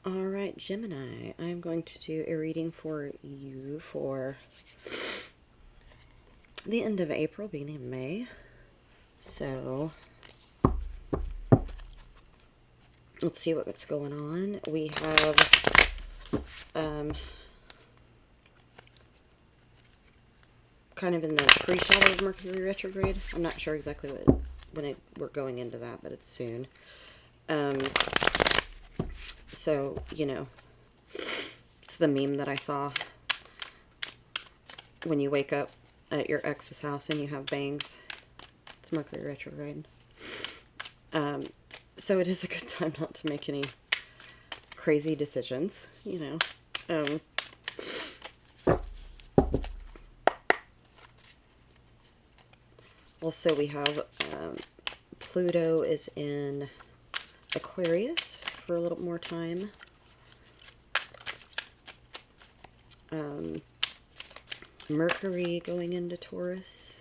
Alright, Gemini, I'm going to do a reading for you for the end of April, beginning of May. So, let's see what's going on. We have kind of in the pre-shadow of Mercury retrograde. I'm not sure exactly we're going into that, but it's soon. So, you know, it's the meme that I saw when you wake up at your ex's house and you have bangs. It's Mercury retrograde. So it is a good time not to make any crazy decisions, you know. Also, we have Pluto is in Aquarius for a little more time. Mercury going into Taurus.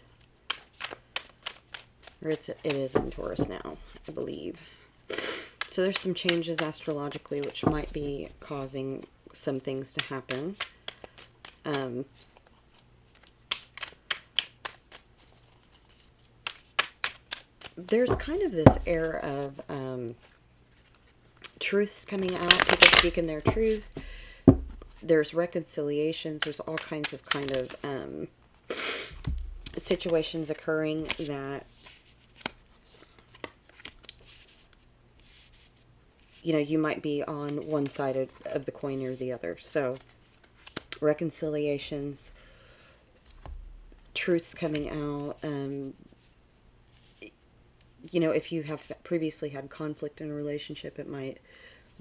Or it is in Taurus now, I believe. So there's some changes astrologically which might be causing some things to happen. There's kind of this air of truths coming out, people speaking their truth. There's reconciliations. There's all kinds of situations occurring that, you know, you might be on one side of the coin or the other. So reconciliations, truths coming out. You know, if you have previously had conflict in a relationship, it might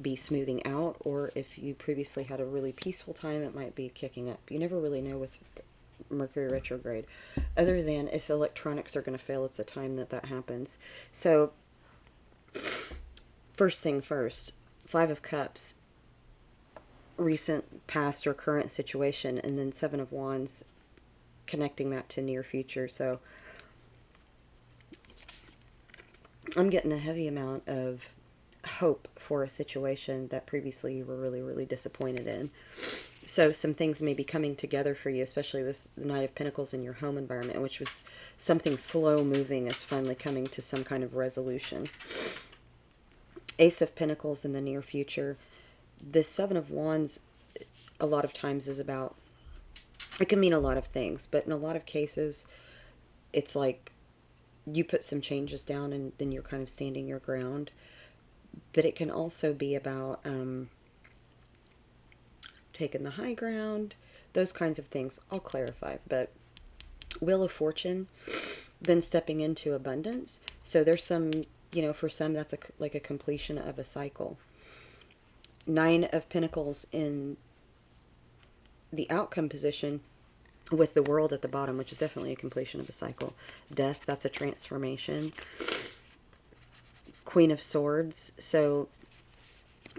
be smoothing out, or if you previously had a really peaceful time, it might be kicking up. You never really know with Mercury retrograde, other than if electronics are going to fail, it's a time that happens. So, first thing first, Five of Cups, recent, past, or current situation, and then Seven of Wands, connecting that to near future. So, I'm getting a heavy amount of hope for a situation that previously you were really, really disappointed in. So some things may be coming together for you, especially with the Knight of Pentacles in your home environment, which was something slow moving, is finally coming to some kind of resolution. Ace of Pentacles in the near future. This Seven of Wands a lot of times is about, it can mean a lot of things, but in a lot of cases it's like you put some changes down and then you're kind of standing your ground. But it can also be about taking the high ground, those kinds of things. I'll clarify. But Wheel of Fortune, then stepping into abundance. So there's some, you know, for some that's like a completion of a cycle. Nine of Pentacles in the outcome position with the World at the bottom, which is definitely a completion of a cycle. Death, that's a transformation. Queen of Swords. So,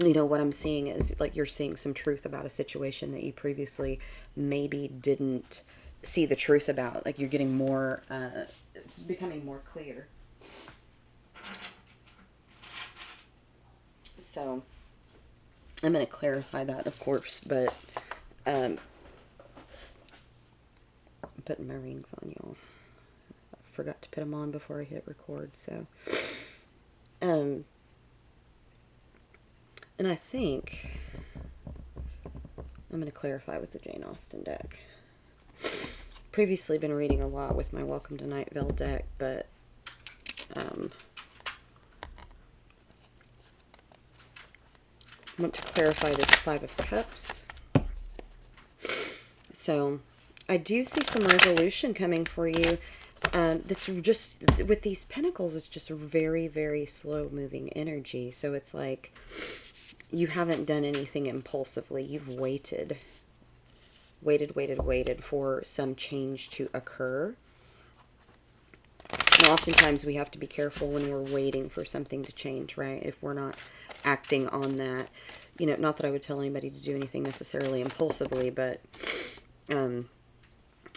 you know, what I'm seeing is like you're seeing some truth about a situation that you previously maybe didn't see the truth about. Like you're getting more, it's becoming more clear. So, I'm going to clarify that, of course, but I'm putting my rings on, y'all. I forgot to put them on before I hit record, so... and I think I'm going to clarify with the Jane Austen deck. Previously been reading a lot with my Welcome to Night Vale deck, but I want to clarify this Five of Cups. So I do see some resolution coming for you. That's just, with these pentacles, it's just a very, very slow moving energy. So it's like you haven't done anything impulsively. You've waited for some change to occur. And oftentimes we have to be careful when we're waiting for something to change, right? If we're not acting on that. You know, not that I would tell anybody to do anything necessarily impulsively, but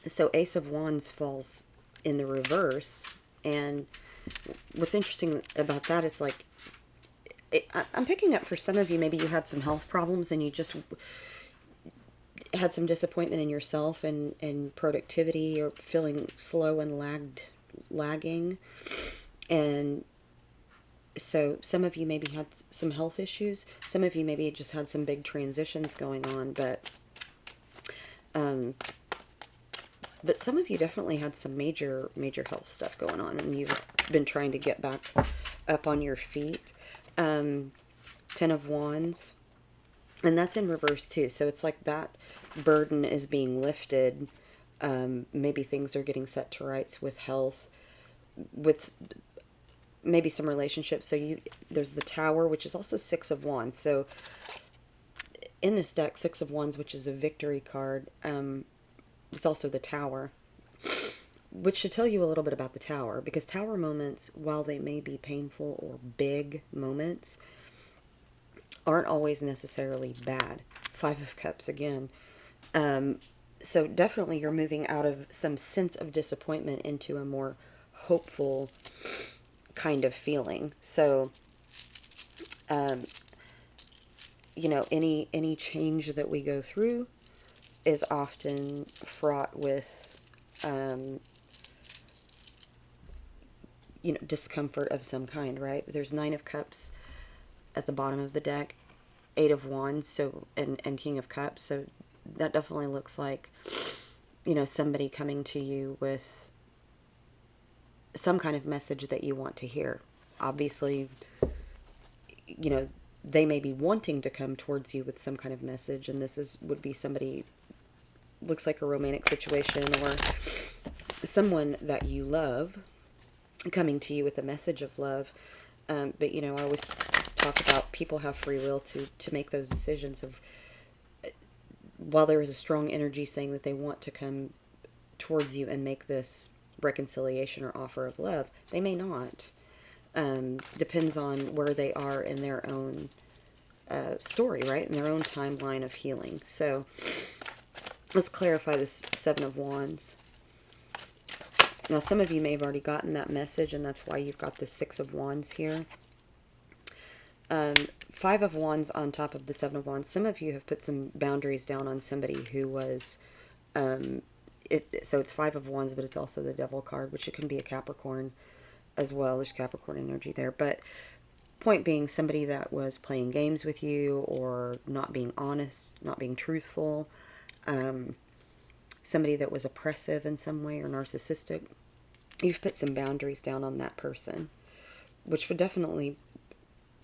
so Ace of Wands falls in the reverse, and what's interesting about that is like I'm picking up for some of you, maybe you had some health problems and you just had some disappointment in yourself and productivity, or feeling slow and lagging. And so some of you maybe had some health issues. Some of you maybe just had some big transitions going on, um, but some of you definitely had some major health stuff going on, and you've been trying to get back up on your feet. 10 of Wands, and that's in reverse too. So it's like that burden is being lifted. Maybe things are getting set to rights with health, with maybe some relationships. So there's the Tower, which is also 6 of Wands. So in this deck, 6 of Wands, which is a victory card, it's also the Tower, which should tell you a little bit about the Tower, because Tower moments, while they may be painful or big moments, aren't always necessarily bad. 5 of Cups again. So definitely you're moving out of some sense of disappointment into a more hopeful kind of feeling. So, any change that we go through is often fraught with, discomfort of some kind, right? There's 9 of Cups at the bottom of the deck, 8 of Wands, so and King of Cups. So that definitely looks like, somebody coming to you with some kind of message that you want to hear. Obviously, they may be wanting to come towards you with some kind of message, and would be somebody, looks like a romantic situation, or someone that you love coming to you with a message of love. But I always talk about people have free will to make those decisions of, while there is a strong energy saying that they want to come towards you and make this reconciliation or offer of love, they may not. Depends on where they are in their own story, right? In their own timeline of healing. So let's clarify this 7 of Wands. Now, some of you may have already gotten that message, and that's why you've got the 6 of Wands here. 5 of Wands on top of the 7 of Wands. Some of you have put some boundaries down on somebody who was, so it's 5 of Wands, but it's also the Devil card, which it can be a Capricorn as well. There's Capricorn energy there. But point being, somebody that was playing games with you, or not being honest, not being truthful. Somebody that was oppressive in some way or narcissistic. You've put some boundaries down on that person, which would definitely,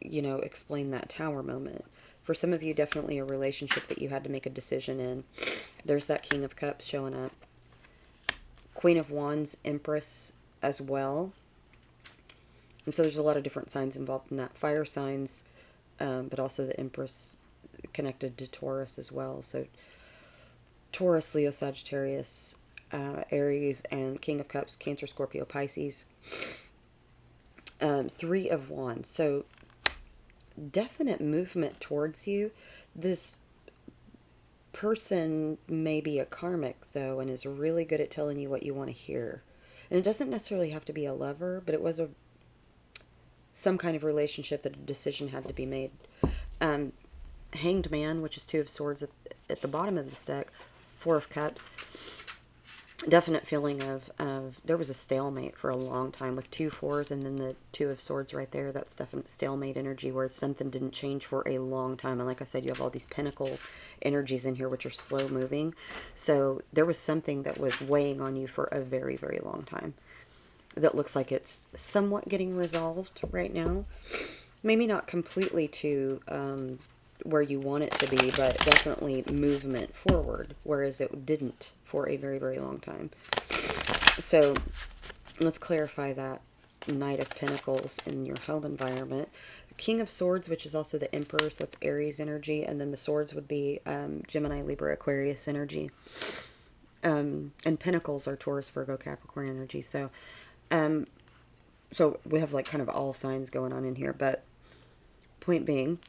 explain that Tower moment. For some of you, definitely a relationship that you had to make a decision in. There's that King of Cups showing up. Queen of Wands, Empress as well. And so there's a lot of different signs involved in that. Fire signs, but also the Empress connected to Taurus as well. So Taurus, Leo, Sagittarius, Aries, and King of Cups, Cancer, Scorpio, Pisces. 3 of Wands. So definite movement towards you. This person may be a karmic, though, and is really good at telling you what you want to hear. And it doesn't necessarily have to be a lover, but it was some kind of relationship that a decision had to be made. Hanged Man, which is 2 of Swords at the bottom of this deck, 4 of Cups. Definite feeling of there was a stalemate for a long time with 2 4s, and then the 2 of Swords right there. That's definite stalemate energy where something didn't change for a long time. And like I said, you have all these pinnacle energies in here, which are slow moving. So there was something that was weighing on you for a very, very long time that looks like it's somewhat getting resolved right now. Maybe not completely to where you want it to be, but definitely movement forward, whereas it didn't for a very, very long time. So let's clarify that Knight of Pentacles in your home environment. King of Swords, which is also the Emperor, so that's Aries energy, and then the Swords would be Gemini, Libra, Aquarius energy. And Pentacles are Taurus, Virgo, Capricorn energy. So we have like kind of all signs going on in here, but point being,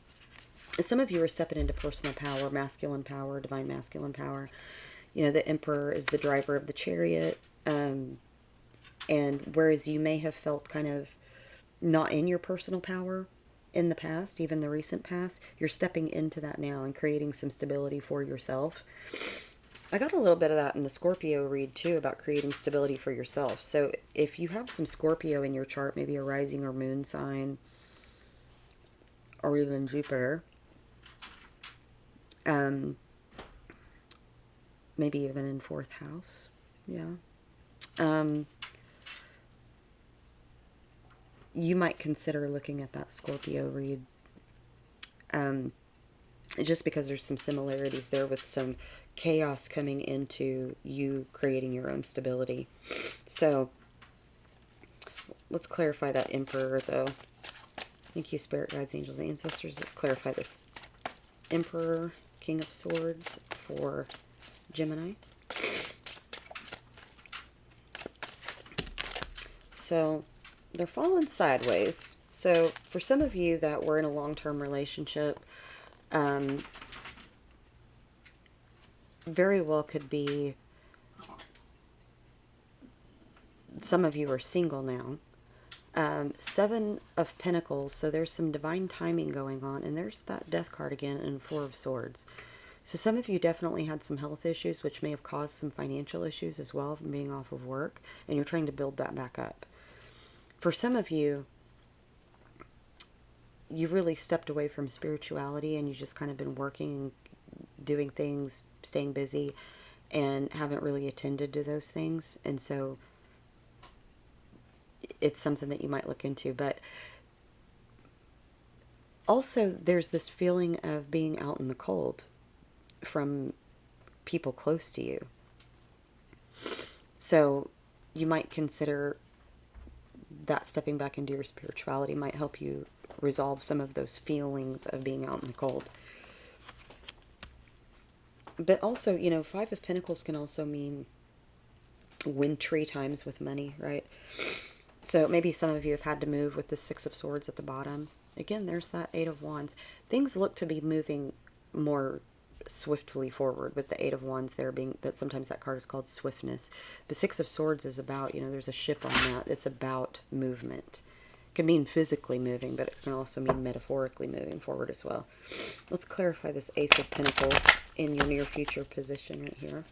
some of you are stepping into personal power, masculine power, divine masculine power. The Emperor is the driver of the chariot. And whereas you may have felt kind of not in your personal power in the past, even the recent past, you're stepping into that now and creating some stability for yourself. I got a little bit of that in the Scorpio read too, about creating stability for yourself. So if you have some Scorpio in your chart, maybe a rising or moon sign, or even Jupiter, maybe even in 4th house, you might consider looking at that Scorpio read, just because there's some similarities there with some chaos coming into you creating your own stability. So let's clarify that Emperor, though. Thank you, Spirit Guides, Angels, Ancestors. Let's clarify this Emperor, King of Swords for Gemini. So they're falling sideways. So for some of you that were in a long-term relationship, very well could be, some of you are single now. 7 of Pentacles, so there's some divine timing going on, and there's that Death card again, and 4 of Swords. So some of you definitely had some health issues, which may have caused some financial issues as well from being off of work, and you're trying to build that back up. For some of you, you really stepped away from spirituality, and you just kind of been working, doing things, staying busy, and haven't really attended to those things, and so it's something that you might look into. But also there's this feeling of being out in the cold from people close to you. So you might consider that stepping back into your spirituality might help you resolve some of those feelings of being out in the cold. But also, 5 of Pentacles can also mean wintry times with money, right? So maybe some of you have had to move with the 6 of Swords at the bottom. Again, there's that 8 of Wands. Things look to be moving more swiftly forward with the 8 of Wands there, being that sometimes that card is called swiftness. The 6 of Swords is about, there's a ship on that. It's about movement. It can mean physically moving, but it can also mean metaphorically moving forward as well. Let's clarify this Ace of Pentacles in your near future position right here.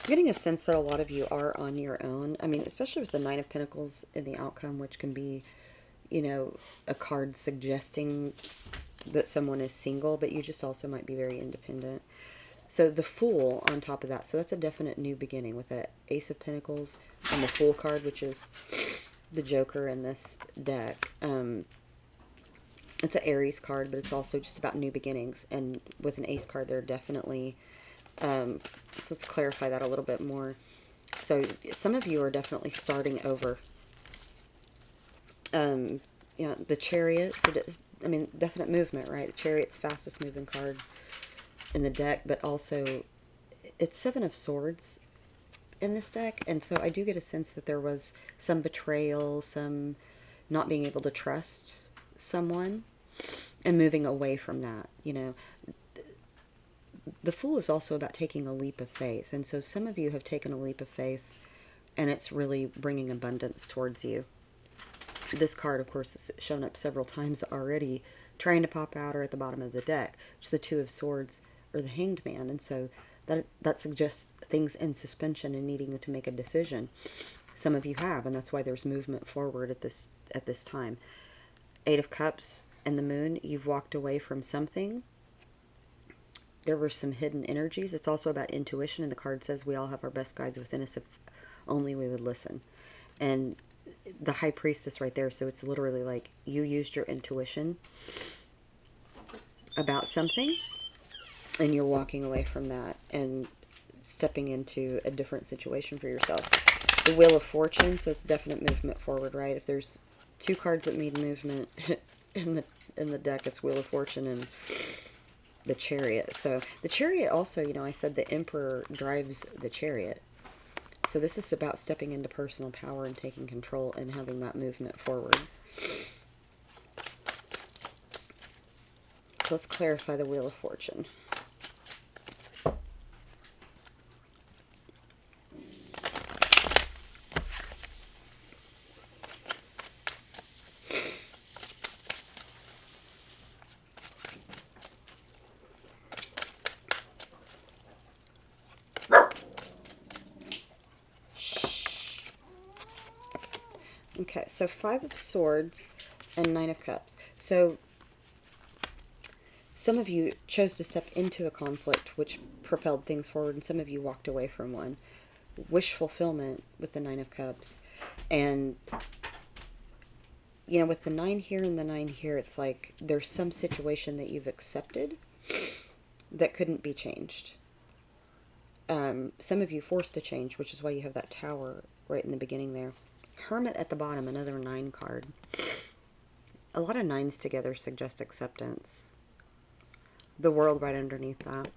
I'm getting a sense that a lot of you are on your own. I mean, especially with the 9 of Pentacles in the outcome, which can be, a card suggesting that someone is single, but you just also might be very independent. So the Fool on top of that. So that's a definite new beginning with the Ace of Pentacles and the Fool card, which is the Joker in this deck. It's an Aries card, but it's also just about new beginnings. And with an Ace card, they're definitely... so let's clarify that a little bit more. So some of you are definitely starting over. The Chariot, so definite movement, right? The Chariot's fastest moving card in the deck, but also it's 7 of Swords in this deck, and so I do get a sense that there was some betrayal, some not being able to trust someone, and moving away from that, The Fool is also about taking a leap of faith, and so some of you have taken a leap of faith, and it's really bringing abundance towards you. This card, of course, has shown up several times already, trying to pop out or at the bottom of the deck, which is the 2 of Swords or the Hanged Man, and so that suggests things in suspension and needing to make a decision. Some of you have, and that's why there's movement forward at this time. 8 of Cups and the Moon, you've walked away from something. There were some hidden energies. It's also about intuition, and the card says we all have our best guides within us if only we would listen. And the High Priestess right there, so it's literally like you used your intuition about something, and you're walking away from that and stepping into a different situation for yourself. The Wheel of Fortune, so it's definite movement forward, right? If there's 2 cards that need movement in the deck, it's Wheel of Fortune and the Chariot. So the Chariot also, I said the Emperor drives the Chariot. So this is about stepping into personal power and taking control and having that movement forward. So let's clarify the Wheel of Fortune. Okay, so Five of Swords and Nine of Cups. So some of you chose to step into a conflict which propelled things forward, and some of you walked away from one. Wish fulfillment with the Nine of Cups. And, you know, with the 9 here and the 9 here, it's like there's some situation that you've accepted that couldn't be changed. Some of you forced to change, which is why you have that Tower right in the beginning there. Hermit at the bottom, another 9 card. A lot of 9s together suggest acceptance. The World right underneath that,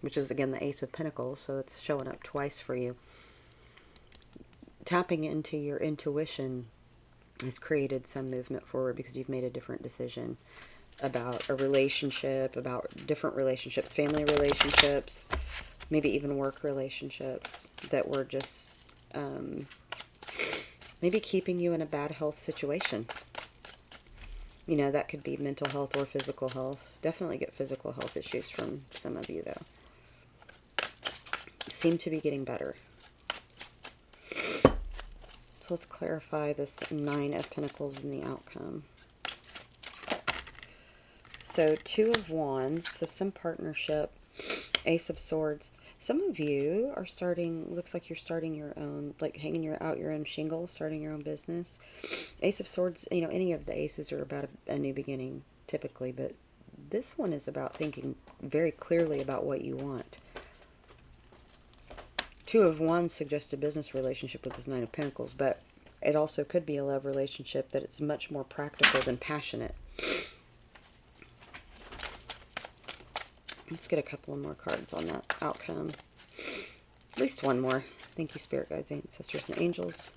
which is again the Ace of Pentacles, so it's showing up twice for you. Tapping into your intuition has created some movement forward because you've made a different decision about a relationship, about different relationships, family relationships, maybe even work relationships that were just maybe keeping you in a bad health situation. You know, that could be mental health or physical health. Definitely get physical health issues from some of you, though. Seem to be getting better. So let's clarify this 9 of Pentacles and the outcome. So 2 of Wands, so some partnership. Ace of Swords. Some of you are starting, looks like you're starting your own, like hanging out your own shingle, starting your own business. Ace of Swords, you know, any of the aces are about a new beginning, typically, but this one is about thinking very clearly about what you want. 2 of Wands suggests a business relationship with this 9 of Pentacles, but it also could be a love relationship that it's much more practical than passionate. Let's get a couple of more cards on that outcome. At least one more. Thank you, Spirit Guides, Ancestors, and Angels.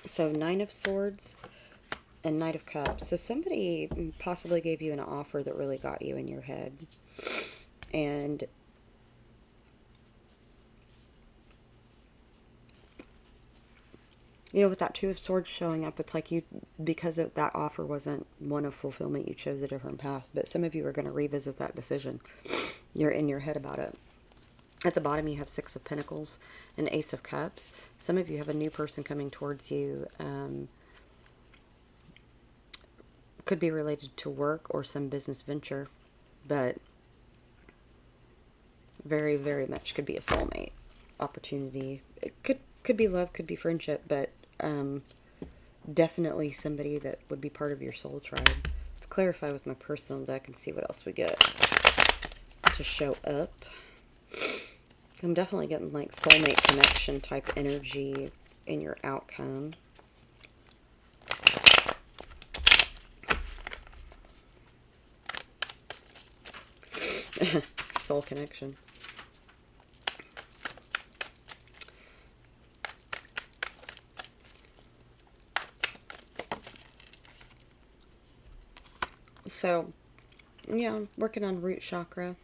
So 9 of Swords and Knight of Cups. So somebody possibly gave you an offer that really got you in your head. And you know, with that 2 of Swords showing up, it's like you, because that offer wasn't one of fulfillment, you chose a different path. But some of you are going to revisit that decision. You're in your head about it. At the bottom, you have 6 of Pentacles and Ace of Cups. Some of you have a new person coming towards you. Could be related to work or some business venture, but very, very much could be a soulmate opportunity. It could be love, could be friendship, but definitely somebody that would be part of your soul tribe. Let's clarify with my personal deck and see what else we get to show up. I'm definitely getting like soulmate connection type energy in your outcome. Soul connection. So, yeah, working on root chakra.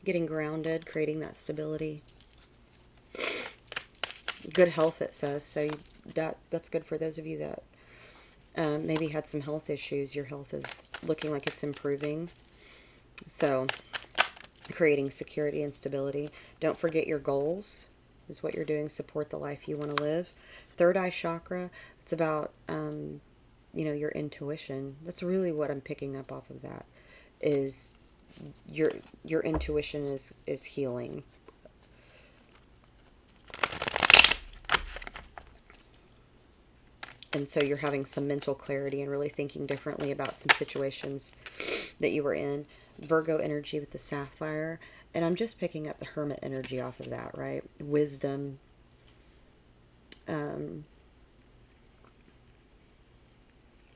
Getting grounded, creating that stability. Good health, it says. So that's good for those of you that maybe had some health issues. Your health is looking like it's improving. So creating security and stability. Don't forget your goals is what you're doing. Support the life you want to live. Third eye chakra. It's about, you know, your intuition. That's really what I'm picking up off of that. Is your intuition is healing. And so you're having some mental clarity and really thinking differently about some situations that you were in. Virgo energy with the sapphire. And I'm just picking up the hermit energy off of that, right? Wisdom.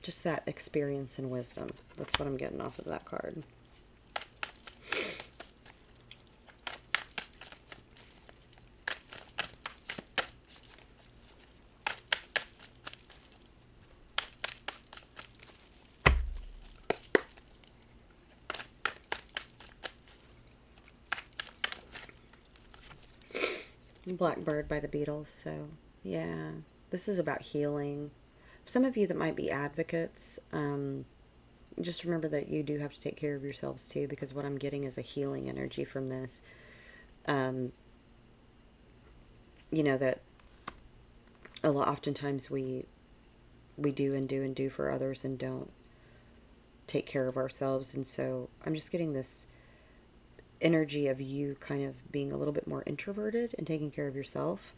just that experience and wisdom. That's what I'm getting off of that card. Blackbird by the Beatles. So, yeah, this is about healing. Some of you that might be advocates, just remember that you do have to take care of yourselves too, because what I'm getting is a healing energy from this. You know, that oftentimes we do and do and do for others and don't take care of ourselves. And so I'm just getting this energy of you kind of being a little bit more introverted and taking care of yourself.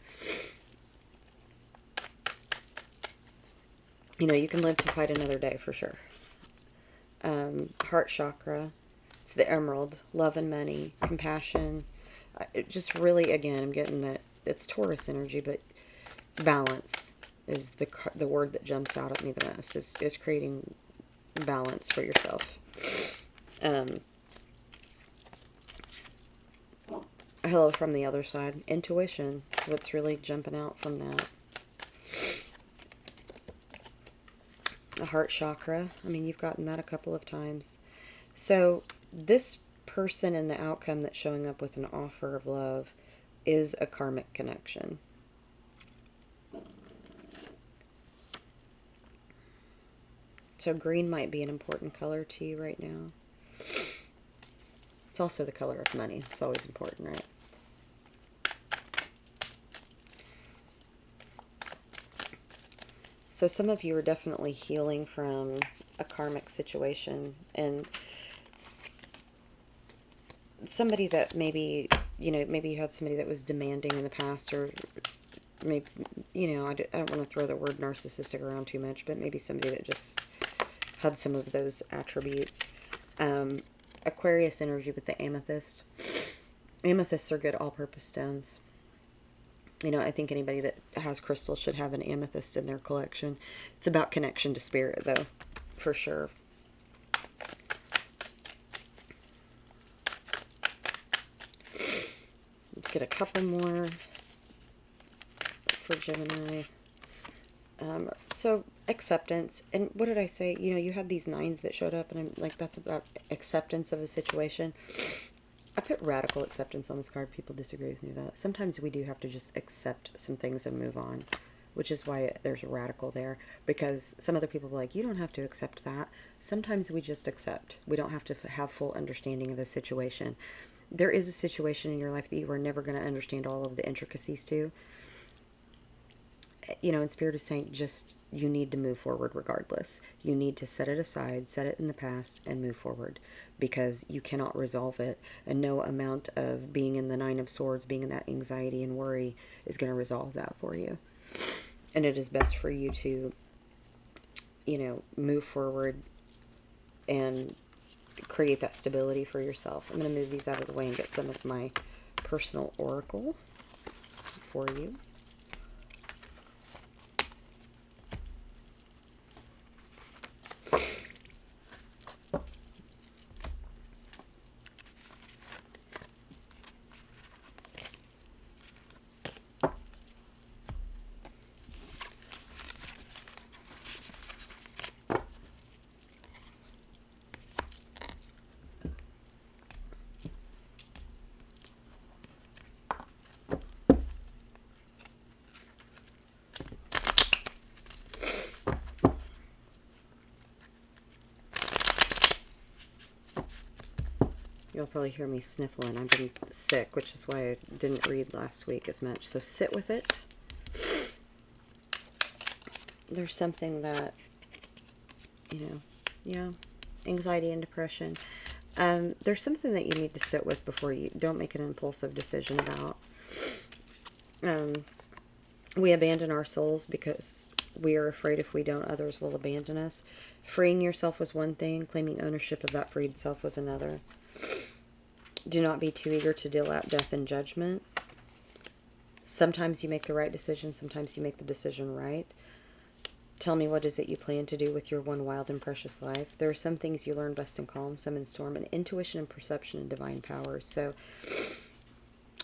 You know, you can live to fight another day for sure. Heart chakra, it's the emerald, love and money, compassion. It just really, again, I'm getting that it's Taurus energy, but balance is the word that jumps out at me the most. Is creating balance for yourself. Hello from the other side. Intuition. What's really jumping out from that? The heart chakra. I mean, you've gotten that a couple of times. So this person and the outcome that's showing up with an offer of love is a karmic connection. So green might be an important color to you right now. It's also the color of money. It's always important, right? So some of you are definitely healing from a karmic situation, and somebody that maybe, you know, maybe you had somebody that was demanding in the past, or maybe, you know, I don't want to throw the word narcissistic around too much, but maybe somebody that just had some of those attributes. Aquarius energy with the amethyst. Amethysts are good all-purpose stones. You know, I think anybody that has crystals should have an amethyst in their collection. It's about connection to spirit, though, for sure. Let's get a couple more for Gemini. So, acceptance. And what did I say? You know, you had these 9s that showed up, and I'm like, that's about acceptance of a situation. I put radical acceptance on this card. People disagree with me about it. Sometimes we do have to just accept some things and move on, which is why there's a radical there. Because some other people are like, you don't have to accept that. Sometimes we just accept. We don't have to have full understanding of a situation. There is a situation in your life that you are never going to understand all of the intricacies to. You know, in Spirit is saying, just, you need to move forward regardless. You need to set it aside, set it in the past, and move forward, because you cannot resolve it, and no amount of being in the 9 of Swords, being in that anxiety and worry is going to resolve that for you. And it is best for you to, you know, move forward and create that stability for yourself. I'm going to move these out of the way and get some of my personal oracle for you. You'll probably hear me sniffling. I've been sick, which is why I didn't read last week as much. So sit with it. There's something that, you know, yeah, anxiety and depression. There's something that you need to sit with before you don't make an impulsive decision about. We abandon our souls because we are afraid if we don't, others will abandon us. Freeing yourself was one thing. Claiming ownership of that freed self was another. Do not be too eager to deal out death and judgment. Sometimes you make the right decision. Sometimes you make the decision right. Tell me, what is it you plan to do with your one wild and precious life? There are some things you learn best in calm, some in storm, and intuition and perception and divine powers. So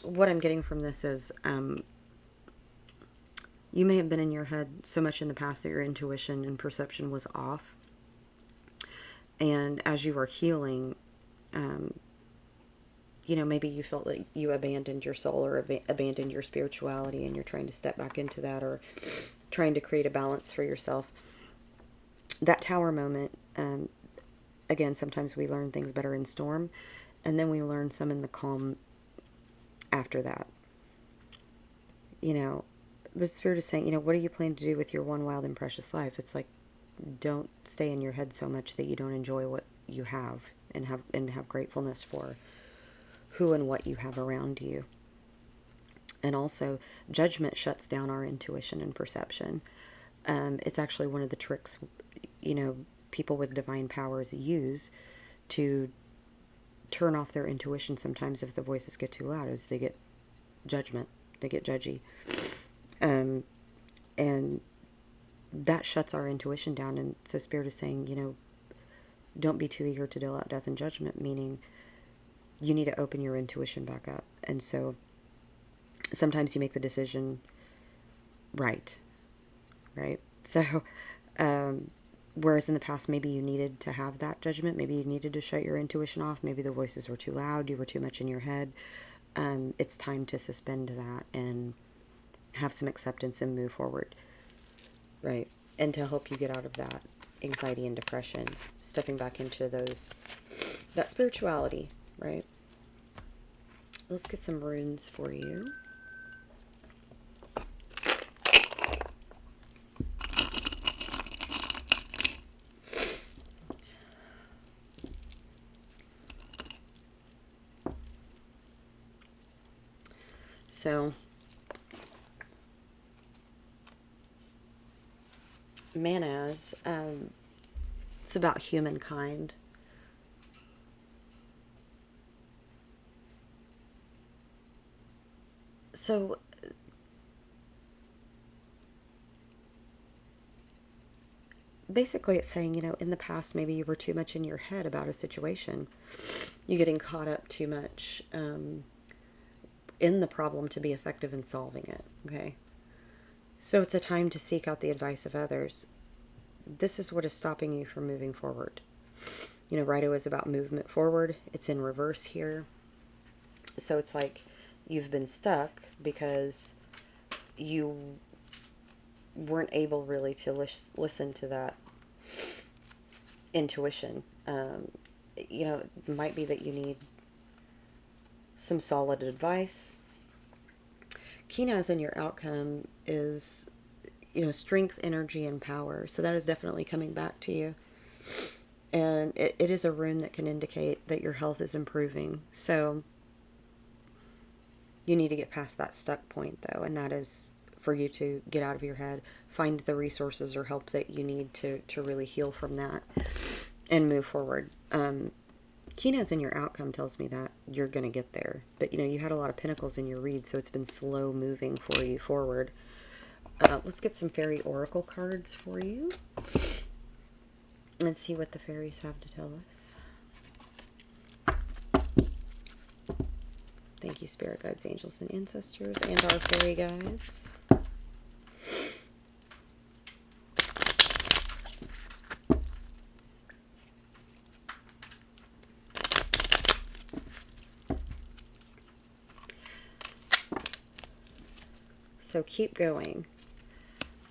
what I'm getting from this is you may have been in your head so much in the past that your intuition and perception was off. And as you were healing, maybe you felt like you abandoned your soul or abandoned your spirituality, and you're trying to step back into that, or trying to create a balance for yourself. That tower moment, again, sometimes we learn things better in storm, and then we learn some in the calm after that. But Spirit is saying, what do you plan to do with your one wild and precious life? It's like, don't stay in your head so much that you don't enjoy what you have and have gratefulness for who and what you have around you. And also, judgment shuts down our intuition and perception. It's actually one of the tricks, people with divine powers use to turn off their intuition sometimes if the voices get too loud, is they get judgment. They get judgy. And that shuts our intuition down. And so Spirit is saying, don't be too eager to deal out death and judgment, meaning you need to open your intuition back up. And so sometimes you make the decision right? So, whereas in the past, maybe you needed to have that judgment, maybe you needed to shut your intuition off, maybe the voices were too loud, you were too much in your head. It's time to suspend that and have some acceptance and move forward, right? And to help you get out of that anxiety and depression, stepping back into that spirituality, right? Let's get some runes for you. So, Manaz, it's about humankind. So, basically it's saying, in the past, maybe you were too much in your head about a situation. You're getting caught up too much in the problem to be effective in solving it, okay? So it's a time to seek out the advice of others. This is what is stopping you from moving forward. Righto is about movement forward. It's in reverse here. So it's like you've been stuck because you weren't able really to listen to that intuition. It might be that you need some solid advice. Kina's in your outcome is, strength, energy, and power. So that is definitely coming back to you. And it is a rune that can indicate that your health is improving. So you need to get past that stuck point, though, and that is for you to get out of your head, find the resources or help that you need to really heal from that and move forward. Kina's in your outcome tells me that you're going to get there. But, you had a lot of pentacles in your read, so it's been slow moving for you forward. Let's get some fairy oracle cards for you. Let's see what the fairies have to tell us. Thank you, spirit guides, angels, and ancestors, and our fairy guides. So keep going.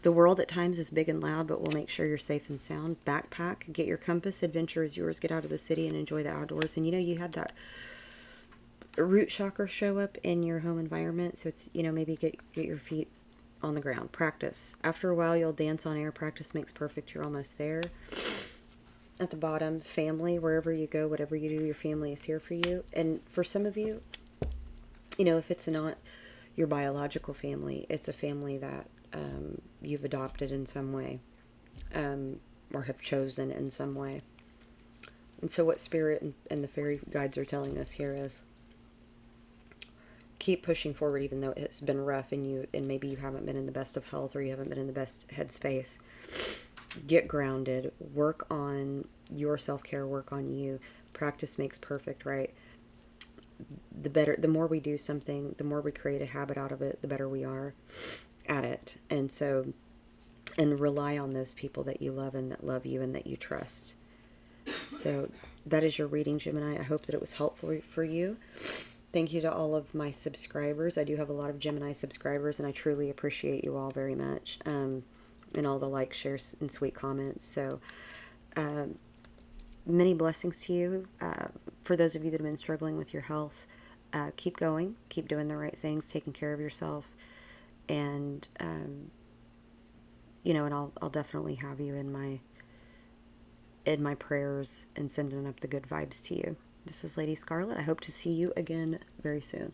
The world at times is big and loud, but we'll make sure you're safe and sound. Backpack, get your compass, adventure is yours, get out of the city and enjoy the outdoors. And you had that root chakra show up in your home environment, so it's, maybe get your feet on the ground. Practice. After a while, you'll dance on air. Practice makes perfect. You're almost there. At the bottom, family, wherever you go, whatever you do, your family is here for you. And for some of you, if it's not your biological family, it's a family that you've adopted in some way, or have chosen in some way. And so what spirit and the fairy guides are telling us here is keep pushing forward even though it's been rough and maybe you haven't been in the best of health or you haven't been in the best headspace. Get grounded, work on your self-care, work on you. Practice makes perfect, right? The more we do something, the more we create a habit out of it, the better we are at it. And rely on those people that you love and that love you and that you trust. So that is your reading, Gemini. I hope that it was helpful for you. Thank you to all of my subscribers. I do have a lot of Gemini subscribers, and I truly appreciate you all very much. And all the likes, shares, and sweet comments. So many blessings to you. For those of you that have been struggling with your health, keep going. Keep doing the right things, taking care of yourself. And, and I'll definitely have you in my prayers and sending up the good vibes to you. This is Lady Scarlett. I hope to see you again very soon.